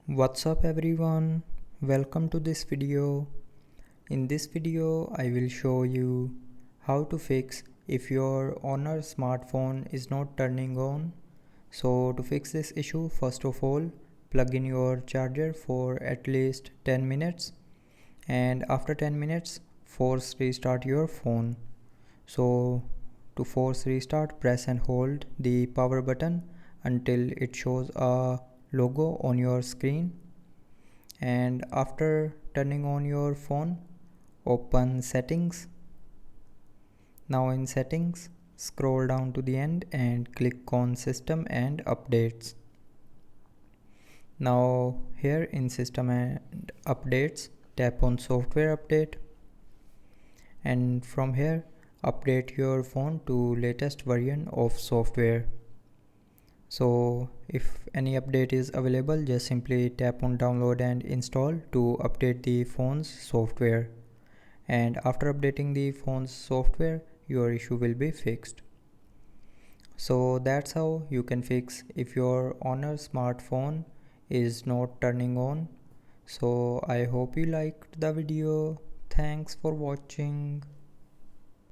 What's up everyone, welcome to this video. In this video I will show you how to fix if your Honor smartphone is not turning on. So to fix this issue, first of all plug in your charger for at least 10 minutes, and after 10 minutes force restart your phone. So to force restart, press and hold the power button until it shows a logo on your screen, and after turning on your phone, open settings. Now in settings, scroll down to the end and click on system and updates. Now here in system and updates, tap on software update, and from here update your phone to latest version of software. So if any update is available, just simply tap on download and install to update the phone's software, and after updating the phone's software your issue will be fixed. So that's how you can fix if your Honor smartphone is not turning on. So I hope you liked the video. Thanks for watching.